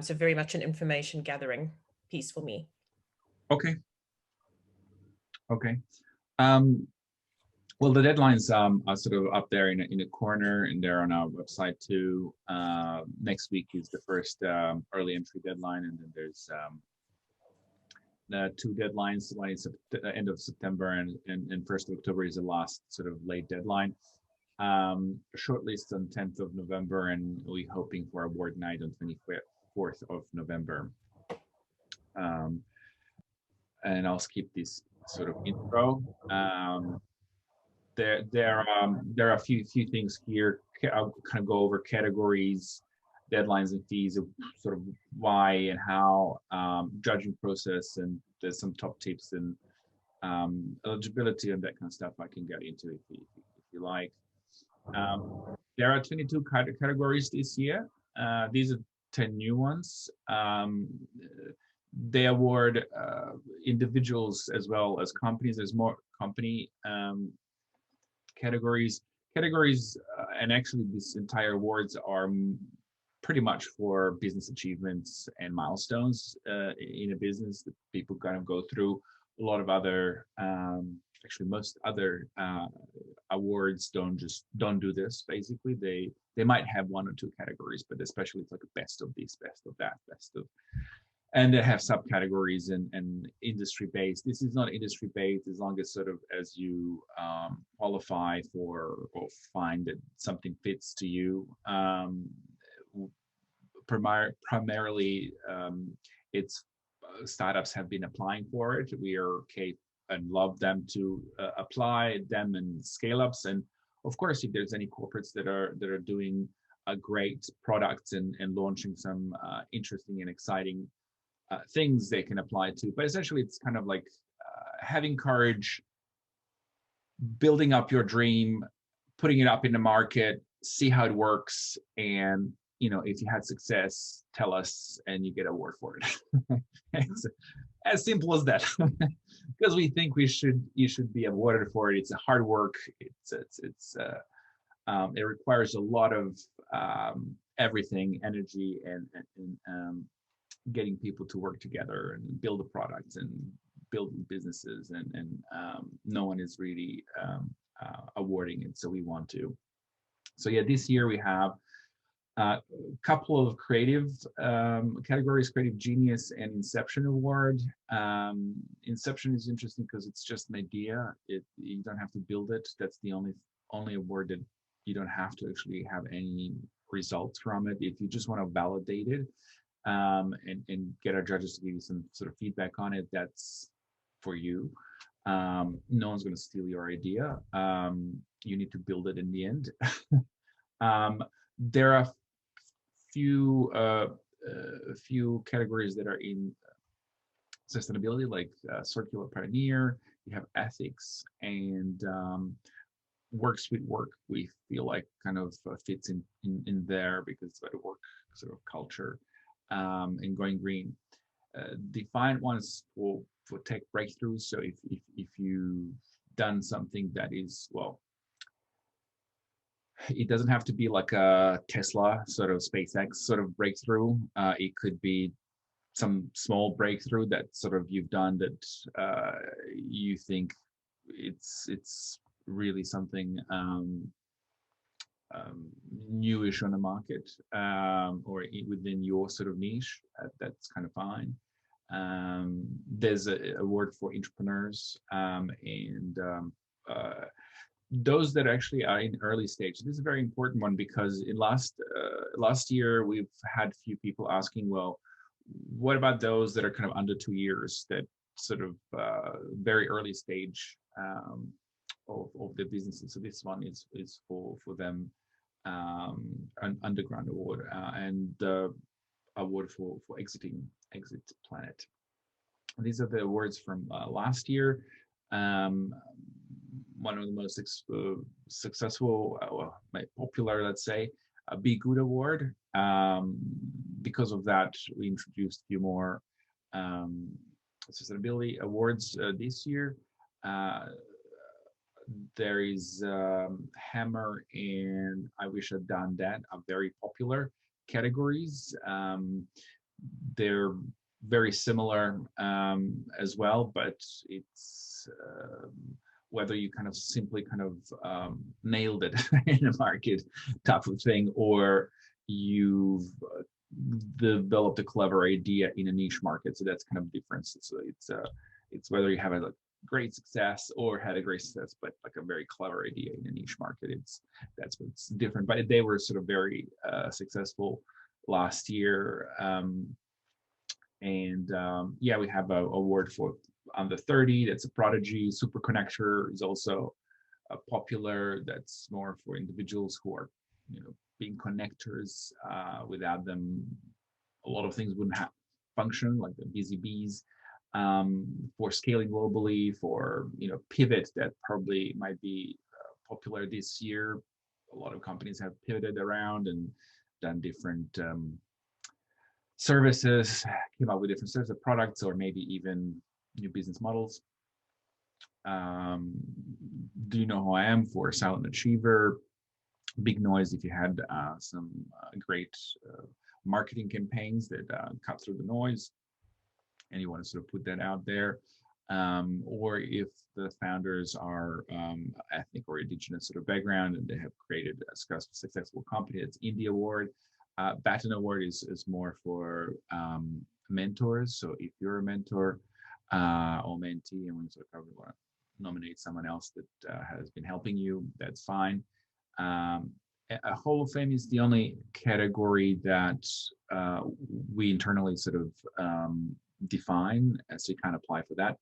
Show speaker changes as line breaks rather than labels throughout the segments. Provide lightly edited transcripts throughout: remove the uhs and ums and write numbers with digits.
So very much an information gathering piece for me.
Okay. Okay. Um, well, the deadlines are sort of up there in a corner, and they're on our website too. Next week is the first early entry deadline, and then there's the two deadlines. One is the end of September, and 1st of October is the last sort of late deadline. Shortlist on 10th of November, and we're hoping for award night on 24th of November. And I'll skip this sort of intro. There are a few things here. I'll kind of go over categories, deadlines and fees, of sort of why and how, judging process, and there's some top tips and eligibility and that kind of stuff I can get into if you like. There are 22 categories this year. These are 10 new ones. They award individuals as well as companies. There's more company categories, and actually this entire awards are pretty much for business achievements and milestones in a business that people kind of go through. A lot of other, actually most other awards don't do this. Basically, they might have one or two categories, but especially it's like a best of this, best of that, best of, and they have subcategories and industry based. This is not industry based as long as sort of as you qualify for or find that something fits to you. Primarily, it's startups have been applying for it. We are okay and love them to apply them, and scale ups. And of course, if there's any corporates that are doing a great product and launching some interesting and exciting things they can apply to. But essentially, it's kind of like having courage, building up your dream, putting it up in the market, see how it works, and if you had success, tell us, and you get an award for it. It's as simple as that. Because we think you should be awarded for it. It's a hard work. It requires a lot of everything, energy, and getting people to work together and build the products and build businesses, and no one is really awarding it, so we want to. So yeah, this year we have a couple of creative categories: Creative Genius and Inception Award. Inception is interesting because it's just an idea. You don't have to build it. That's the only award that you don't have to actually have any results from it. If you just want to validate it, and get our judges to give you some sort of feedback on it, that's for you. No one's going to steal your idea. You need to build it in the end. There are few categories that are in sustainability, like circular pioneer. You have ethics, and work sweet work. We feel like kind of fits in there because it's about work sort of culture. And going green. Defined ones for tech breakthroughs. So if you've done something that is, well, it doesn't have to be like a Tesla sort of SpaceX sort of breakthrough. It could be some small breakthrough that sort of you've done that you think it's really something newish on the market, or within your sort of niche. That's kind of fine. There's a award for entrepreneurs, and those that actually are in early stage. This is a very important one because in last year we've had a few people asking, well, what about those that are kind of under 2 years, that sort of very early stage of the businesses? So this one is for them. An underground award, and the award for Exit Planet. These are the awards from last year. One of the most successful, popular, let's say, a Be Good Award. Because of that, we introduced a few more sustainability awards this year. There is Hammer and I Wish I'd Done That, are very popular categories. they're very similar as well, but it's whether you kind of simply kind of nailed it in a market type of thing, or you've developed a clever idea in a niche market. So that's kind of difference. So it's whether you have a great success or had a great success, but like a very clever idea in a niche market. That's what's different. But they were sort of very successful last year. Yeah, we have a award for under 30. That's a Prodigy. Super Connector is also popular. That's more for individuals who are, being connectors. Without them, a lot of things wouldn't function, like the Busy Bees. For scaling globally, for Pivot, that probably might be popular this year. A lot of companies have pivoted around and done different services, came out with different sets of products, or maybe even new business models. Do you know who I am? For Silent Achiever, Big Noise, if you had some great marketing campaigns that cut through the noise and you want to sort of put that out there, or if the founders are ethnic or indigenous sort of background and they have created a successful company, it's Indie Award. Baton Award is more for mentors. So if you're a mentor or mentee and we sort of probably want to nominate someone else that has been helping you, that's fine. A Hall of Fame is the only category that we internally sort of define, so you can't apply for that.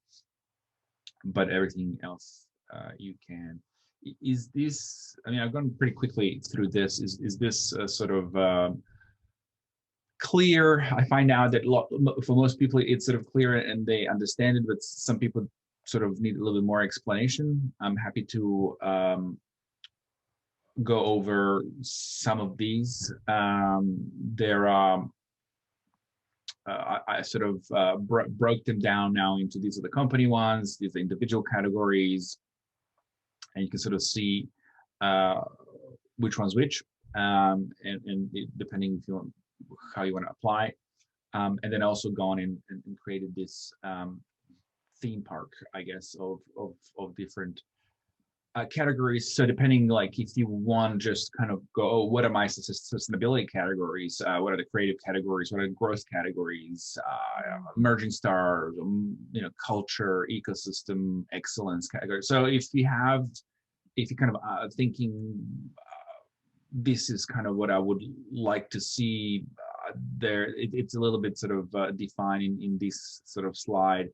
But everything else you can. Is this, I mean, I've gone pretty quickly through this. Is this sort of clear? I find out that for most people it's sort of clear and they understand it, but some people sort of need a little bit more explanation. I'm happy to go over some of these. There are I sort of broke them down now into these are the company ones, these are individual categories, and you can sort of see which one's which, and depending if you want, how you want to apply. And then also gone in and created this theme park, I guess, of different categories. So depending, like if you want just kind of go, oh, what are my sustainability categories? What are the creative categories? What are the growth categories? Emerging stars, culture, ecosystem, excellence category. So if you kind of thinking, this is kind of what I would like to see there. It's a little bit sort of defined in this sort of slide.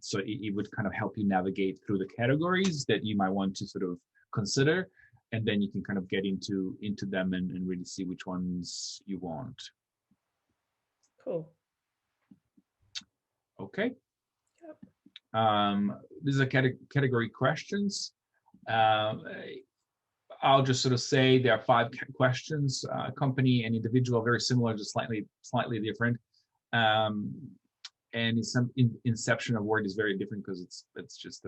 So it would kind of help you navigate through the categories that you might want to sort of consider, and then you can kind of get into them and really see which ones you want.
Cool.
Okay. Yep. These are category questions. I'll just sort of say there are 5 questions. Company and individual, very similar, just slightly different. And inception of word is very different because it's just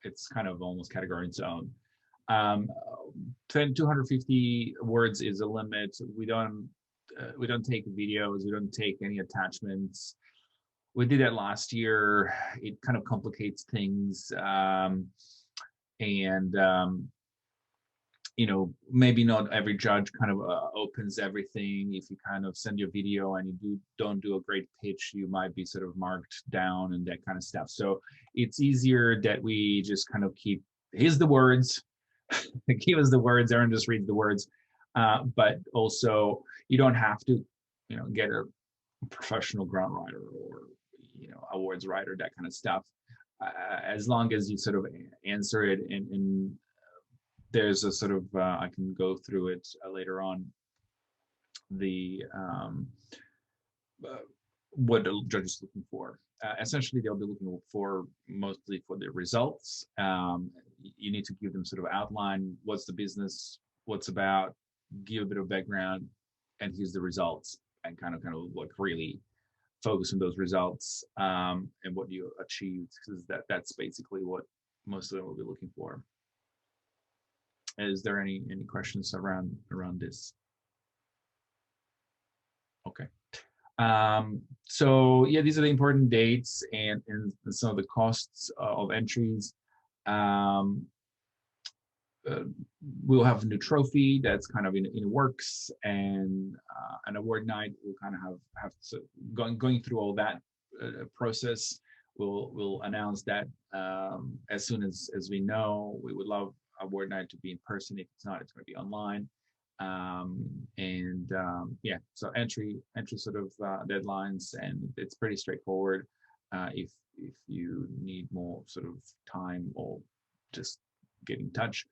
it's kind of almost category in its own. 250 words is a limit. We don't take videos. We don't take any attachments. We did that last year. It kind of complicates things, maybe not every judge kind of opens everything. If you kind of send your video and you don't do a great pitch, you might be sort of marked down and that kind of stuff. So it's easier that we just kind of here's the words, give us the words, Aaron just reads the words. But also you don't have to, get a professional grant writer or, awards writer, that kind of stuff. As long as you sort of answer it and there's a sort of, I can go through it later on, what the judge is looking for. Essentially, they'll be looking for mostly for the results. You need to give them sort of outline, what's the business, what's about, give a bit of background, and here's the results, and kind of like really focus on those results and what you achieved, because that's basically what most of them will be looking for. Is there any questions around this? Okay. So yeah, these are the important dates and some of the costs of entries. Um, uh, we'll have a new trophy that's kind of in works, and an award night. We'll kind of have to, going through all that process. We'll announce that as soon as we know. We would love award night to be in person. If it's not, it's going to be online. Yeah, so entry sort of deadlines, and it's pretty straightforward. If you need more sort of time, or just get in touch.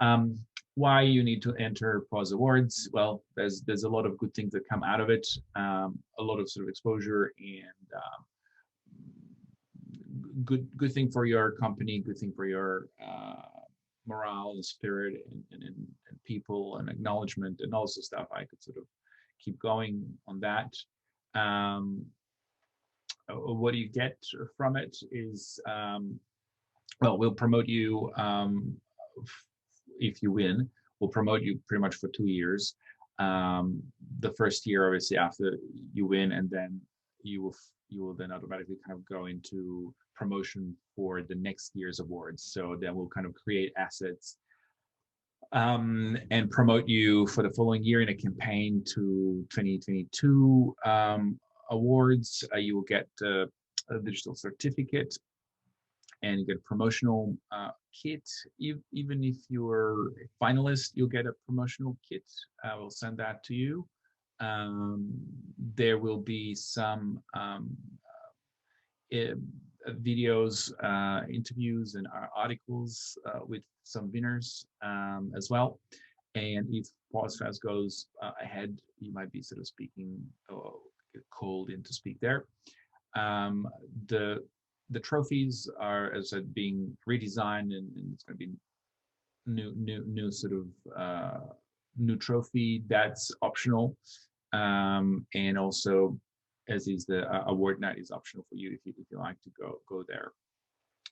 Um, why you need to enter POS Awards? Well, there's a lot of good things that come out of it. A lot of sort of exposure and good thing for your company, good thing for your morale and spirit and people and acknowledgement and also stuff. I could sort of keep going on that. What do you get from it is, well, we'll promote you if you win. We'll promote you pretty much for 2 years. The first year, obviously, after you win, and then you will then automatically kind of go into promotion for the next year's awards. So then we'll kind of create assets and promote you for the following year in a campaign to 2022 awards. You will get a digital certificate, and you get a promotional kit. Even if you're a finalist, you'll get a promotional kit. We'll send that to you. There will be some videos, interviews, and articles with some winners as well. And if POSFest goes ahead, you might be sort of speaking or called in to speak there. The trophies are, as I said, being redesigned, and it's going to be new sort of new trophy that's optional, and also, as is the award night, is optional for you if you like to go there.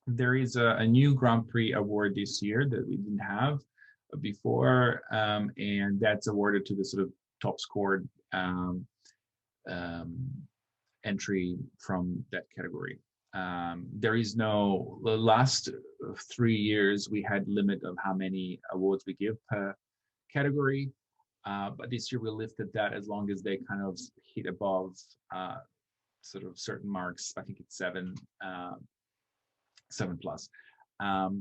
There is a new Grand Prix award this year that we didn't have before, and that's awarded to the sort of top scored entry from that category. There is no, the last 3 years we had limit of how many awards we give per category, but this year we lifted that as long as they kind of hit above sort of certain marks. I think it's 7 plus.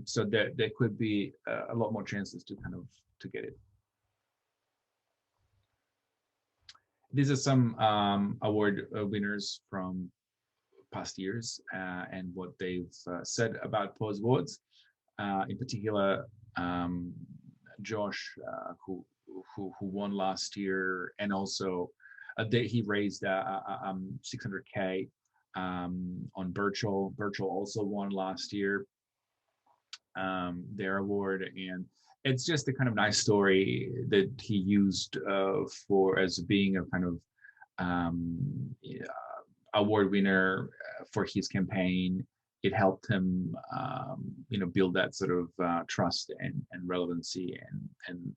So there could be a lot more chances to kind of to get it. These are some award winners from past years and what they've said about POS Awards. In particular, Josh, who won last year, and also he raised 600K on Birchall. Birchall also won last year their award, and it's just a kind of nice story that he used for as being a kind of award winner for his campaign. It helped him, build that sort of trust and relevancy, and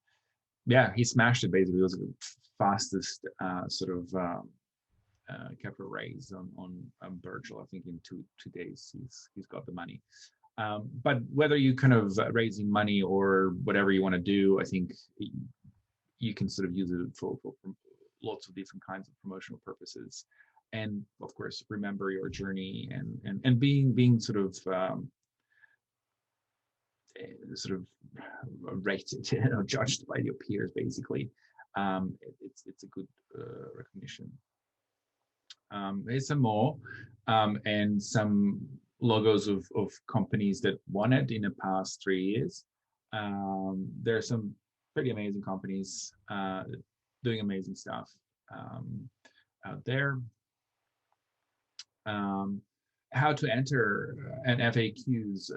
yeah, he smashed it basically. It was the fastest sort of capital raise on Birchall. I think in two days he's got the money. But whether you kind of raising money or whatever you want to do, I think you can sort of use it for lots of different kinds of promotional purposes. And of course, remember your journey and being sort of rated, judged by your peers, basically. It's a good recognition. There's some more, and some logos of companies that won it in the past 3 years. There are some pretty amazing companies doing amazing stuff out there. How to enter an FAQs.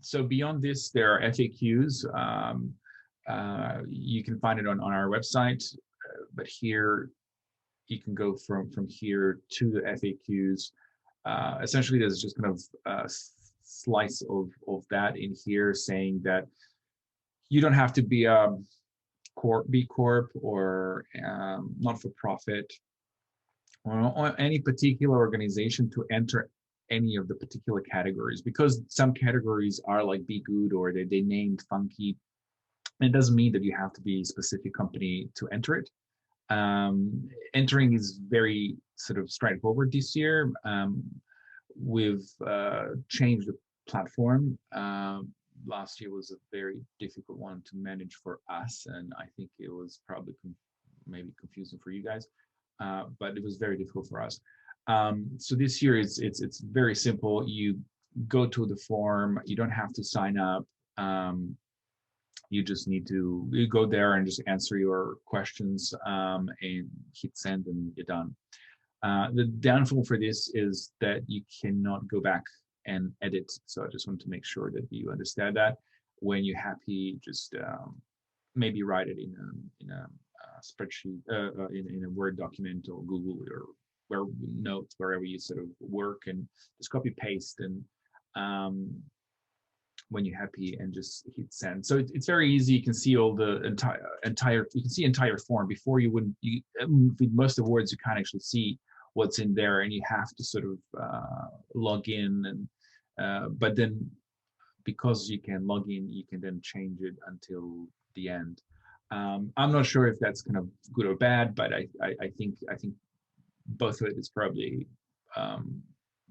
So beyond this, there are FAQs. You can find it on our website, but here you can go from here to the FAQs. Essentially, there's just kind of a slice of that in here, saying that you don't have to be a B Corp or not for profit or any particular organization to enter any of the particular categories, because some categories are like Be Good or they named funky. It doesn't mean that you have to be a specific company to enter it. Entering is very sort of straightforward this year. We've changed the platform. Last year was a very difficult one to manage for us, and I think it was probably maybe confusing for you guys, but it was very difficult for us. So this year it's very simple. You go to the form. You don't have to sign up. You just need to go there and just answer your questions and hit send, and you're done. The downfall for this is that you cannot go back and edit. So I just want to make sure that you understand that. When you're happy, just maybe write it in a spreadsheet, in a Word document or Google or where notes, wherever you sort of work, and just copy paste and when you're happy and just hit send. So it's very easy. You can see all the entire you can see entire form. Before you wouldn't, with most of the words you can't actually see what's in there, and you have to sort of log in, and but then because you can log in, you can then change it until the end. I'm not sure if that's kind of good or bad, but I think both ways is probably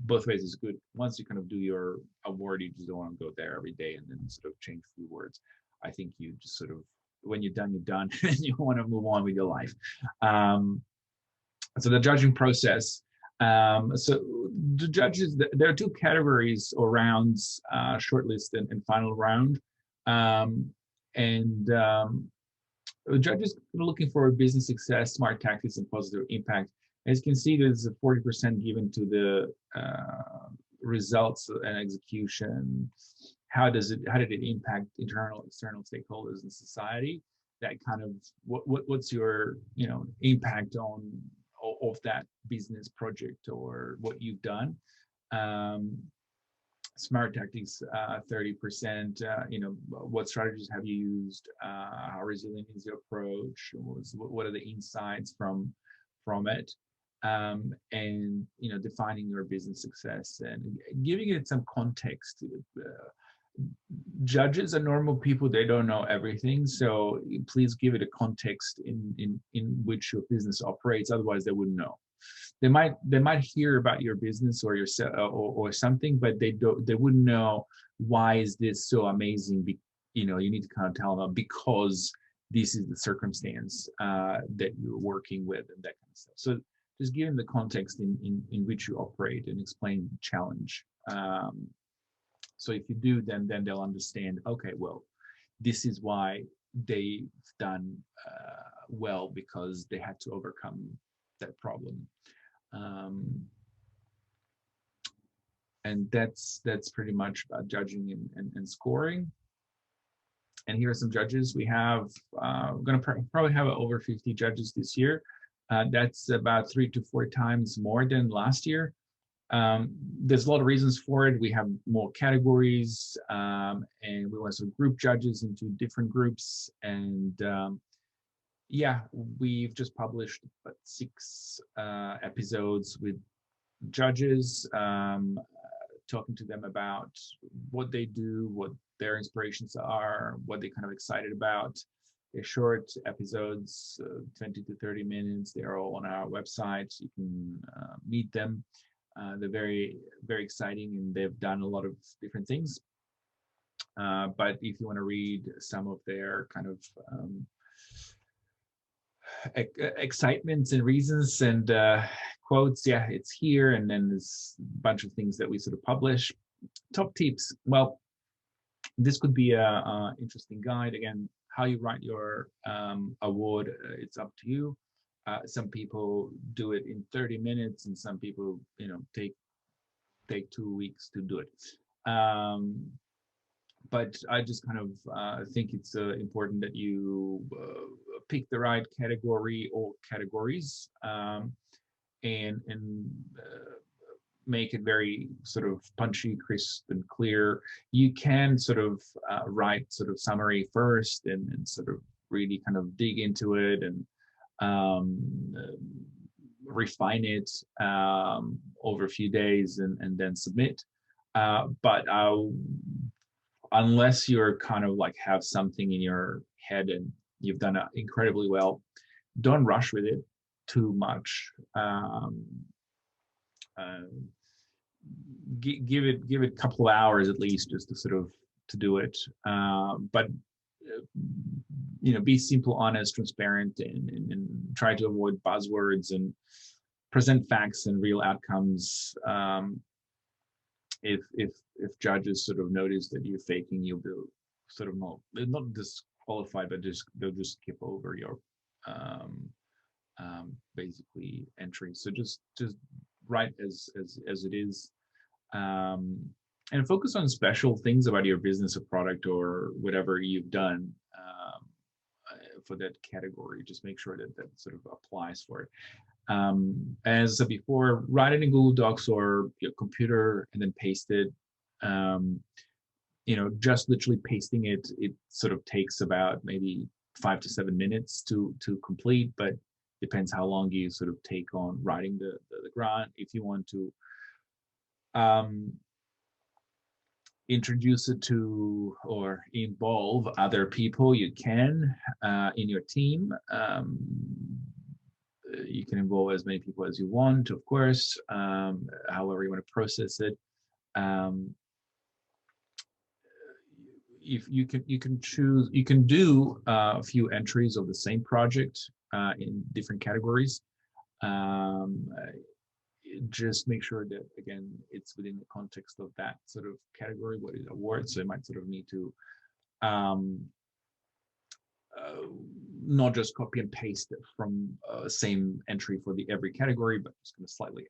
both ways is good. Once you kind of do your award, you just don't want to go there every day and then sort of change a few words. I think you just sort of, when you're done, and you want to move on with your life. So the judging process. So the judges, there are two categories or rounds, shortlist and final round. The judges are looking for business success, smart tactics, and positive impact. As you can see, there's a 40% given to the results and execution. How did it impact internal, external stakeholders in society? That kind of what's your impact on of that business project or what you've done. Smart tactics, 30%. What strategies have you used? How resilient is your approach? What are the insights from it? And defining your business success and giving it some context. Judges are normal people; they don't know everything, so please give it a context in which your business operates. Otherwise, they wouldn't know. They might hear about your business or your or something, but they wouldn't know why is this so amazing. You need to kind of tell them because this is the circumstance that you're working with and that kind of stuff. So just give them the context in which you operate and explain the challenge. So if you do, then they'll understand, okay, well, this is why they've done well, because they had to overcome that problem. And that's pretty much about judging and scoring. And here are some judges. We have, we're going to probably have over 50 judges this year. That's about 3 to 4 times more than last year. There's a lot of reasons for it. We have more categories, and we want to group judges into different groups. And yeah, we've just published 6 episodes with judges, talking to them about what they do, what their inspirations are, what they're kind of excited about. They're short episodes, 20 to 30 minutes. They're all on our website. You can meet them. They're very, very exciting, and they've done a lot of different things. But if you want to read some of their kind of excitements and reasons and quotes, yeah, it's here. And then there's a bunch of things that we sort of publish. Top tips. Well, this could be a interesting guide. Again, how you write your award, it's up to you. Some people do it in 30 minutes, and some people, take 2 weeks to do it. But I just kind of think it's important that you pick the right category or categories, and make it very sort of punchy, crisp, and clear. You can sort of write sort of summary first and sort of really kind of dig into it and refine it over a few days and then submit. But unless you're kind of like have something in your head and you've done it incredibly well, don't rush with it too much. Give it a couple of hours at least just to sort of to do it. But be simple, honest, transparent, and try to avoid buzzwords and present facts and real outcomes. If judges sort of notice that you're faking, you'll be sort of not disqualified, but they'll just skip over your basically entry. So just write as it is, and focus on special things about your business or product or whatever you've done for that category. Just make sure that sort of applies for it. As I said before, write it in Google Docs or your computer and then paste it. Just literally pasting it sort of takes about maybe 5 to 7 minutes to complete, but depends how long you sort of take on writing the grant. If you want to introduce it to or involve other people, you can in your team. You can involve as many people as you want, of course, however you want to process it. If you can choose, you can do a few entries of the same project in different categories. Just make sure that, again, it's within the context of that sort of category, what is award. So you might sort of need to not just copy and paste it from same entry for every category, but just going to slightly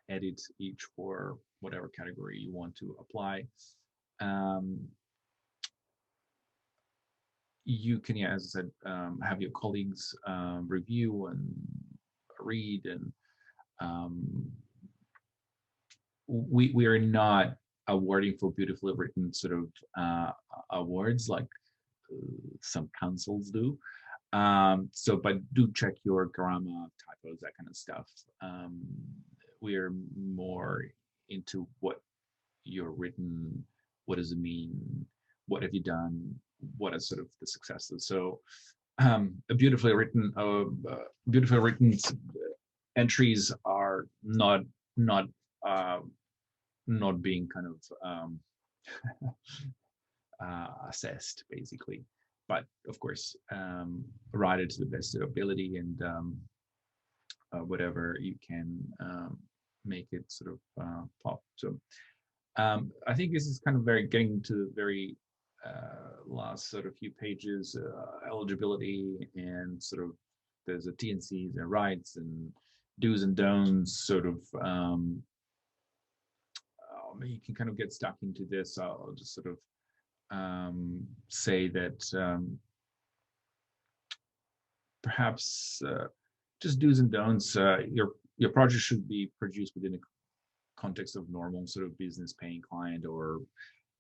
edit each for whatever category you want to apply. You can, as I said, have your colleagues review and read, and we are not awarding for beautifully written sort of awards like some councils do. But do check your grammar, typos, that kind of stuff. We are more into what you're written, what does it mean, what have you done, what are sort of the successes. So a beautifully written entries are not being kind of assessed, basically. But of course, write it to the best of ability, and whatever you can make it sort of pop. So I think this is kind of getting to the very last sort of few pages, eligibility, and sort of there's a T&Cs and rights and do's and don'ts sort of. You can kind of get stuck into this. I'll just sort of say that perhaps just do's and don'ts. Your project should be produced within a context of normal sort of business paying client, or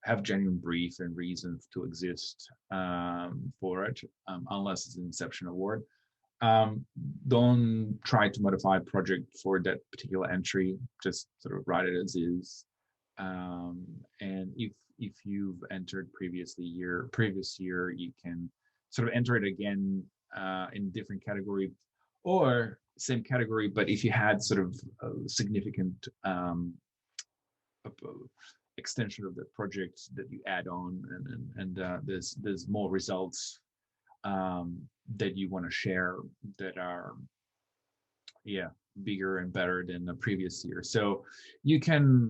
have genuine brief and reason to exist for it, unless it's an inception award. Don't try to modify project for that particular entry. Just sort of write it as is. And if you've entered previous year, you can sort of enter it again in different category or same category. But if you had sort of a significant extension of the project that you add on, and there's more results that you want to share that are bigger and better than the previous year. So you can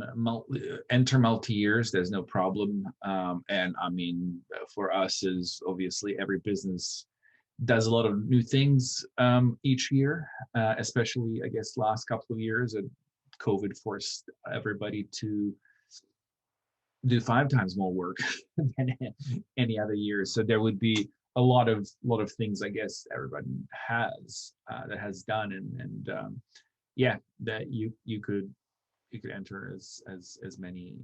enter multi-years, there's no problem. And I mean, for us, is obviously every business does a lot of new things each year, especially I guess last couple of years. COVID forced everybody to do 5 times more work than any other year. So there would be a lot of things, I guess, everybody has that has done, and that you could enter as many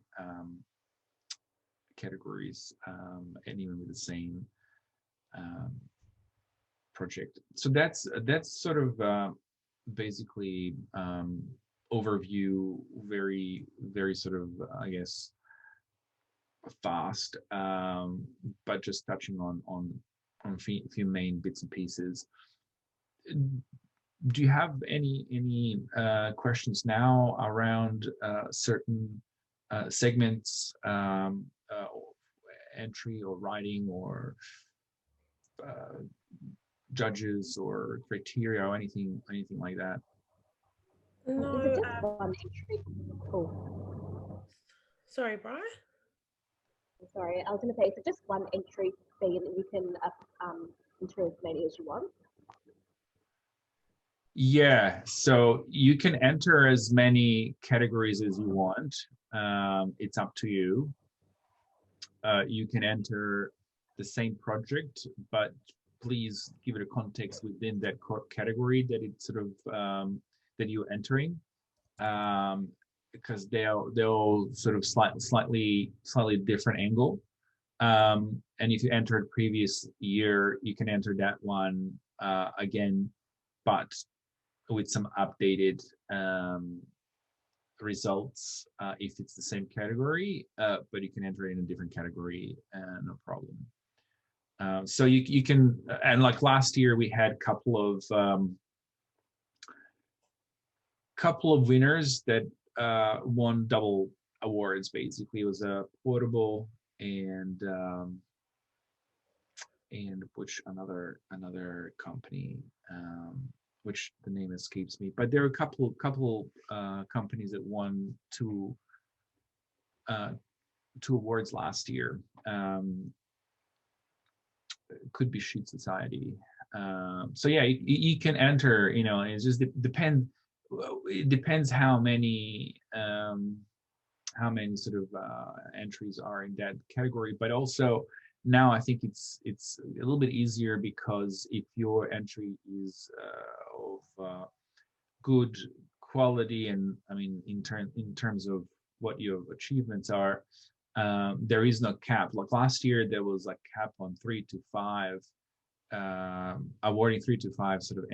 categories, and even with the same project. So that's sort of basically overview, very sort of I guess fast, but just touching on a few main bits and pieces. Do you have any questions now around certain segments, entry or writing or judges or criteria or anything like that?
Is
No,
it just one entry? Oh,
sorry, Brian.
sorry. I was going to say, is it just one entry fee and you can enter as many as you want?
Yeah, so you can enter as many categories as you want. It's up to you. You can enter the same project, but please give it a context within that category that it's sort of that you're entering, because they'll sort of slightly different angle. And if you entered previous year, you can enter that one again, but with some updated results if it's the same category, but you can enter it in a different category, no problem. So you can, and like last year we had couple of winners that won double awards. Basically, it was a portable and which another company, which the name escapes me, but there are a couple companies that won two awards last year. Could be Sheet Society. So yeah, you can enter. It just depends. It depends how many sort of entries are in that category, but also now I think it's a little bit easier, because if your entry is of good quality, and I mean in terms of what your achievements are, there is no cap. Like last year there was a cap on 3 to 5, awarding 3 to 5 sort of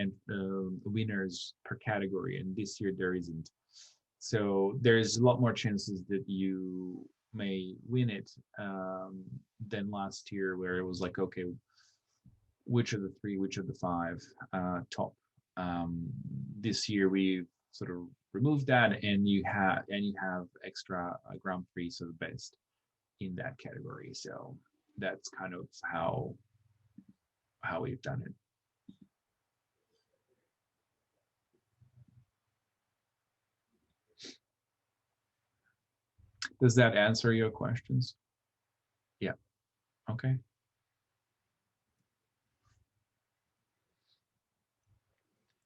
winners per category, and this year there isn't. So there's a lot more chances that you may win it than last year, where it was like, okay, which of the 3, which of the 5 top. This year we sort of removed that, and you have extra Grand Prix, so the best in that category. So that's kind of how we've done it. Does that answer your questions? Yeah. Okay.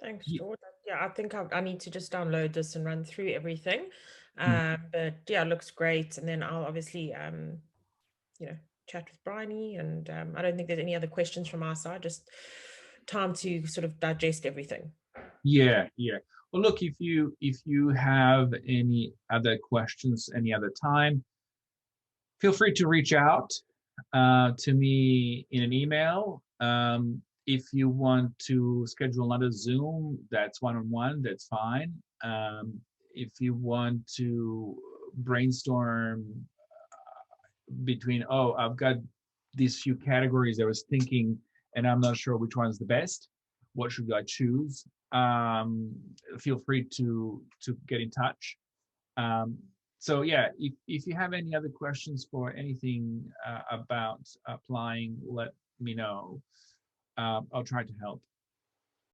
Thanks, George. Yeah, I think I need to just download this and run through everything. But yeah, it looks great. And then I'll obviously, chat with Bryony. And I don't think there's any other questions from our side. Just time to sort of digest everything.
Yeah. Well, look, if you have any other questions any other time, feel free to reach out to me in an email. If you want to schedule another Zoom, that's one-on-one, that's fine. If you want to brainstorm between, I've got these few categories I was thinking, and I'm not sure which one's the best, what should I choose? Feel free to get in touch. So yeah, if you have any other questions for anything about applying, let me know. I'll try to help.